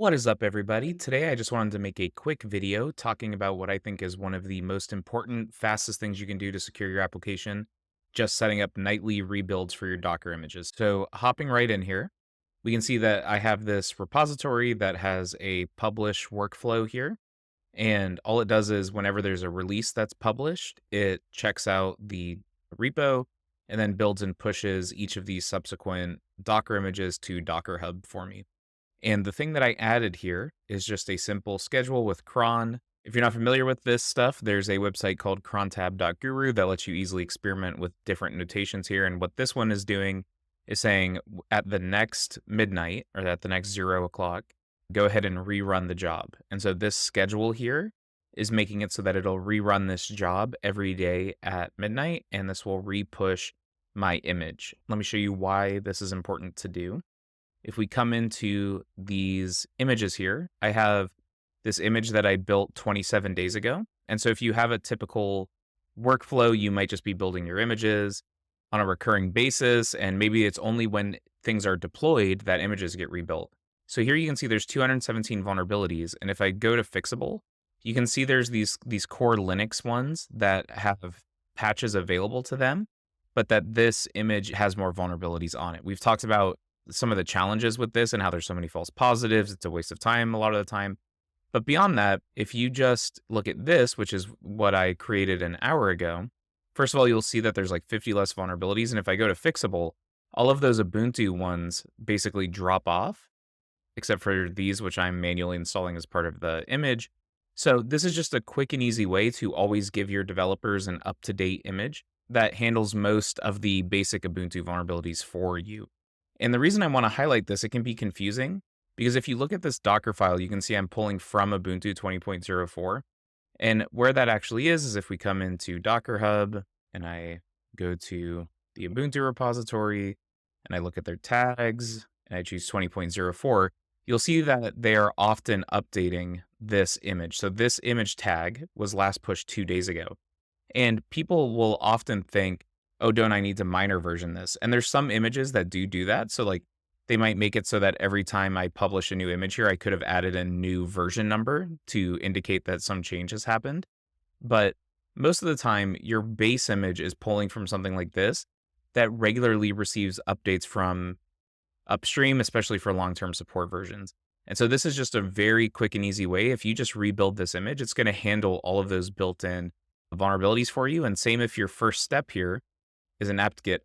What is up, everybody? Today, I just wanted to make a quick video talking about what I think is one of the most important, fastest things you can do to secure your application, just setting up nightly rebuilds for your Docker images. So, hopping right in here, we can see that I have this repository that has a publish workflow here. And all it does is whenever there's a release that's published, it checks out the repo and then builds and pushes each of these subsequent Docker images to Docker Hub for me. And the thing that I added here is just a simple schedule with cron. If you're not familiar with this stuff, there's a website called crontab.guru that lets you easily experiment with different notations here. And what this one is doing is saying at the next midnight or at the next 0 o'clock, go ahead and rerun the job. And so this schedule here is making it so that it'll rerun this job every day at midnight, and this will repush my image. Let me show you why this is important to do. If we come into these images here, I have this image that I built 27 days ago. And so if you have a typical workflow, you might just be building your images on a recurring basis. And maybe it's only when things are deployed that images get rebuilt. So here you can see there's 217 vulnerabilities. And if I go to fixable, you can see there's these core Linux ones that have patches available to them, but that this image has more vulnerabilities on it. We've talked about some of the challenges with this and how there's so many false positives. It's a waste of time a lot of the time. But beyond that, if you just look at this, which is what I created an hour ago, first of all, you'll see that there's like 50 less vulnerabilities. And if I go to fixable, all of those Ubuntu ones basically drop off, except for these, which I'm manually installing as part of the image. So this is just a quick and easy way to always give your developers an up-to-date image that handles most of the basic Ubuntu vulnerabilities for you. And the reason I want to highlight this, it can be confusing because if you look at this Docker file, you can see I'm pulling from Ubuntu 20.04. And where that actually is if we come into Docker Hub and I go to the Ubuntu repository and I look at their tags and I choose 20.04, you'll see that they are often updating this image. So this image tag was last pushed 2 days ago. And people will often think, oh, don't I need to minor version this? And there's some images that do that. So like they might make it so that every time I publish a new image here, I could have added a new version number to indicate that some change has happened. But most of the time, your base image is pulling from something like this that regularly receives updates from upstream, especially for long-term support versions. And so this is just a very quick and easy way. If you just rebuild this image, it's going to handle all of those built-in vulnerabilities for you. And same if your first step here is an apt-get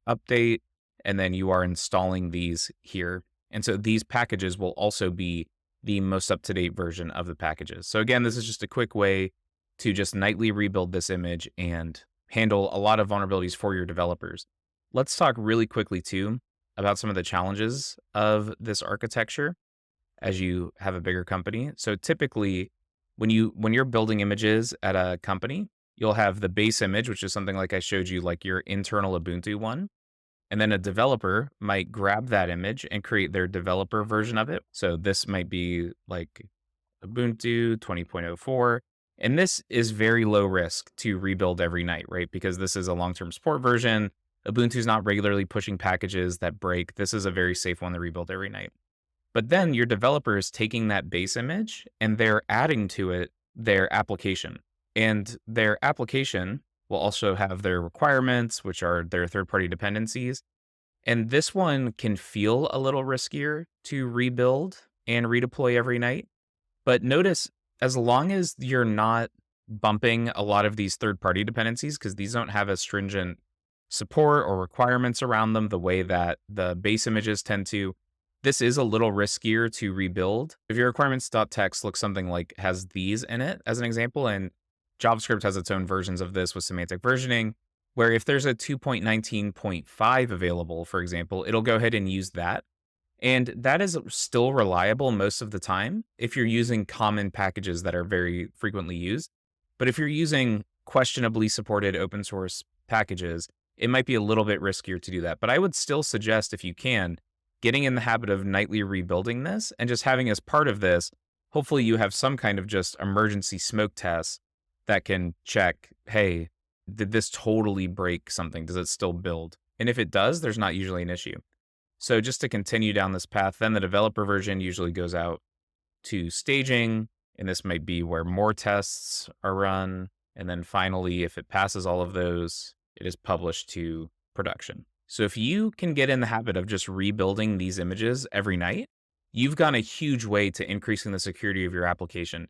update, and then you are installing these here. And so these packages will also be the most up-to-date version of the packages. So again, this is just a quick way to just nightly rebuild this image and handle a lot of vulnerabilities for your developers. Let's talk really quickly too about some of the challenges of this architecture as you have a bigger company. So typically when you're building images at a company, you'll have the base image, which is something like I showed you, like your internal Ubuntu one. And then a developer might grab that image and create their developer version of it. So this might be like Ubuntu 20.04. And this is very low risk to rebuild every night, right? Because this is a long-term support version. Ubuntu is not regularly pushing packages that break. This is a very safe one to rebuild every night. But then your developer is taking that base image and they're adding to it their application. And their application will also have their requirements, which are their third-party dependencies. And this one can feel a little riskier to rebuild and redeploy every night. But notice, as long as you're not bumping a lot of these third-party dependencies, because these don't have as stringent support or requirements around them the way that the base images tend to, this is a little riskier to rebuild. If your requirements.txt looks something like has these in it, as an example, and JavaScript has its own versions of this with semantic versioning, where if there's a 2.19.5 available, for example, it'll go ahead and use that. And that is still reliable most of the time if you're using common packages that are very frequently used. But if you're using questionably supported open source packages, it might be a little bit riskier to do that. But I would still suggest, if you can, getting in the habit of nightly rebuilding this and just having as part of this, hopefully you have some kind of just emergency smoke test that can check, hey, did this totally break something? Does it still build? And if it does, there's not usually an issue. So just to continue down this path, then the developer version usually goes out to staging, and this might be where more tests are run. And then finally, if it passes all of those, it is published to production. So if you can get in the habit of just rebuilding these images every night, you've gone a huge way to increasing the security of your application.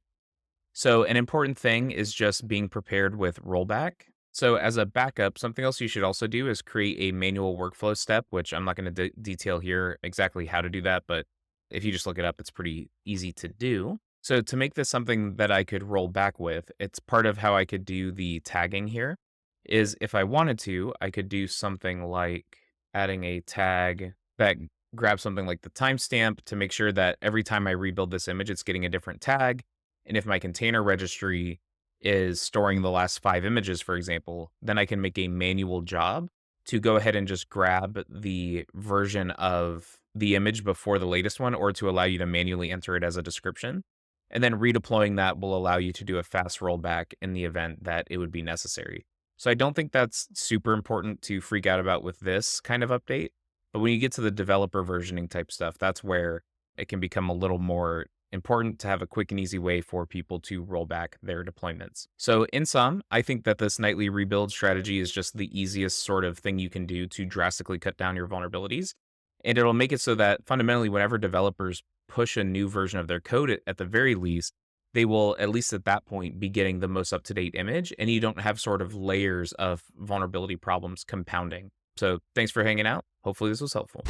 So, an important thing is just being prepared with rollback. So, as a backup, something else you should also do is create a manual workflow step, which I'm not going to detail here exactly how to do that, but if you just look it up, it's pretty easy to do. So, to make this something that I could roll back with, it's part of how I could do the tagging here. Is if I wanted to, I could do something like adding a tag that grabs something like the timestamp to make sure that every time I rebuild this image, it's getting a different tag, and if my container registry is storing the last 5 images, for example, then I can make a manual job to go ahead and just grab the version of the image before the latest one, or to allow you to manually enter it as a description. And then redeploying that will allow you to do a fast rollback in the event that it would be necessary. So I don't think that's super important to freak out about with this kind of update. But when you get to the developer versioning type stuff, that's where it can become a little more important to have a quick and easy way for people to roll back their deployments. So, in sum, I think that this nightly rebuild strategy is just the easiest sort of thing you can do to drastically cut down your vulnerabilities. And it'll make it so that fundamentally, whenever developers push a new version of their code, at the very least, they will, at least at that point, be getting the most up to date image, and you don't have sort of layers of vulnerability problems compounding. So, thanks for hanging out. Hopefully, this was helpful.